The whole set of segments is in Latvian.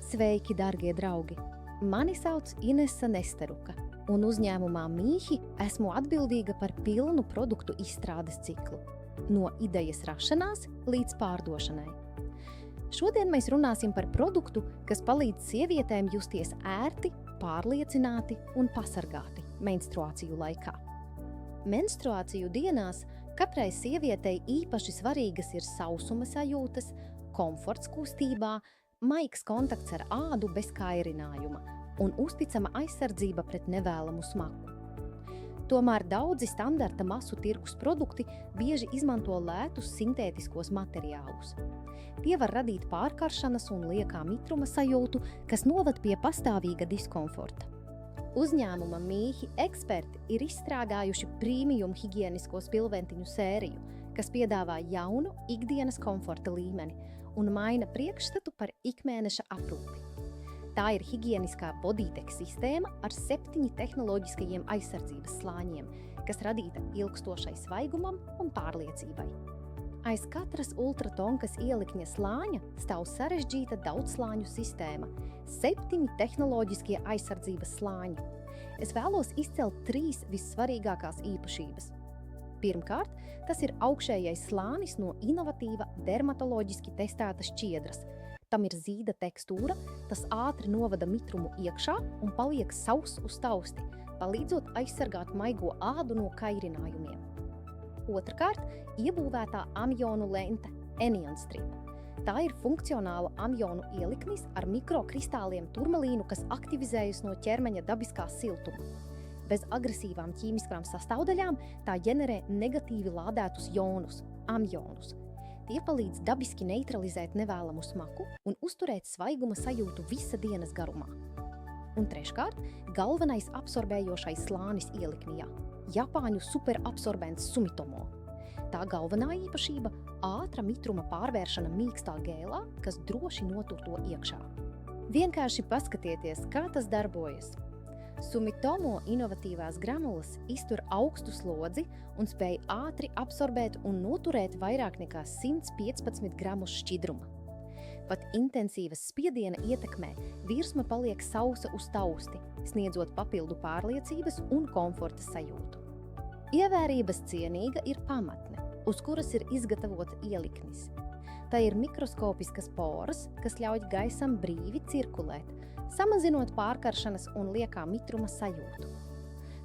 Sveiki, darbie draugi! Mani sauc Inese Nesteruka, un uzņēmumā Mīhi esmu atbildīga par pilnu produktu izstrādes ciklu, no idejas rašanās līdz pārdošanai. Šodien mēs runāsim par produktu, kas palīdz sievietēm justies ērti, pārliecināti un pasargāti menstruāciju laikā. Menstruāciju dienās katrai sievietei īpaši svarīgas ir sausuma sajūtas, komforts kustībā, maigs kontakts ar ādu bez kairinājuma un uzticama aizsardzība pret nevēlamu smaku. Tomēr daudzi standarta masu tirgus produkti bieži izmanto lētus sintētiskos materiālus. Tie var radīt pārkaršanas un liekā mitruma sajūtu, kas noved pie pastāvīga diskomforta. Uzņēmuma Mīhi eksperti ir izstrādājuši premium higienisko spilventiņu sēriju, kas piedāvā jaunu ikdienas komforta līmeni un maina priekšstatu par ikmēneša aprūpi. Tā ir higieniskā Bodytech sistēma ar 7 tehnoloģiskajiem aizsardzības slāņiem, kas radīta ilgstošai svaigumam un pārliecībai. Aiz katras ultratonkas ielikņa slāņa stāv sarežģīta daudzslāņu sistēma, 7 tehnoloģiskie aizsardzības slāņi. Es vēlos izcelt 3 vissvarīgākās īpašības. Pirmkārt, tas ir augšējais slānis no inovatīva dermatoloģiski testēta šķiedras. Tam ir zīda tekstūra, tas ātri novada mitrumu iekšā un paliek sauss uz tausti, palīdzot aizsargāt maigo ādu no kairinājumiem. Otrkārt, iebūvētā amionu lente Anion Strip. Tā ir funkcionāla amionu ieliknis ar mikrokristāliem turmalīnu, kas aktivizējas no ķermeņa dabiskā siltuma. Bez agresīvām ķīmiskām sastāvdaļām tā ģenerē negatīvi lādētus jonus, amionus. Tie palīdz dabiski neutralizēt nevēlamu smaku un uzturēt svaiguma sajūtu visa dienas garumā. Un treškārt, galvenais absorbējošais slānis ieliknijā – Japāņu superabsorbents Sumitomo. Tā galvenā īpašība – ātra mitruma pārvēršana mīkstā gēlā, kas droši notur to iekšā. Vienkārši paskatieties, kā tas darbojas. Sumitomo inovatīvās granulas iztur augstu slodzi un spēj ātri absorbēt un noturēt vairāk nekā 115 gramus šķidruma. Pat intensīvas spiediena ietekmē virsma paliek sausa uz tausti, sniedzot papildu pārliecības un komforta sajūtu. Ievērības cienīga ir pamatne, uz kuras ir izgatavota ieliknis. Tā ir mikroskopiskas poras, kas ļauj gaisam brīvi cirkulēt, samazinot pārkaršanas un liekā mitruma sajūtu.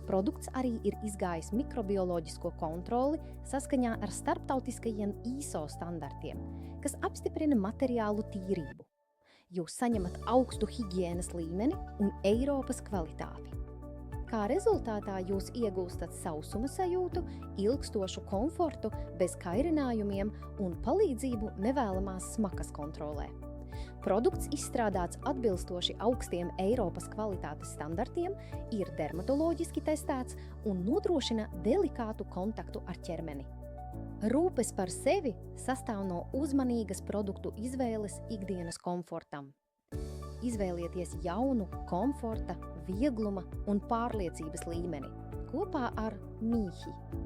Produkts arī ir izgājis mikrobioloģisko kontroli saskaņā ar starptautiskajiem ISO standartiem, kas apstiprina materiālu tīrību. Jūs saņemat augstu higienas līmeni un Eiropas kvalitāti. Kā rezultātā jūs iegūstat sausuma sajūtu, ilgstošu komfortu, bez kairinājumiem un palīdzību nevēlamās smakas kontrolē. Produkts izstrādāts atbilstoši augstiem Eiropas kvalitātes standartiem, ir dermatoloģiski testēts un nodrošina delikātu kontaktu ar ķermeni. Rūpes par sevi sastāv no uzmanīgas produktu izvēles ikdienas komfortam. Izvēlieties jaunu, komforta, viegluma un pārliecības līmeni kopā ar Mīhi.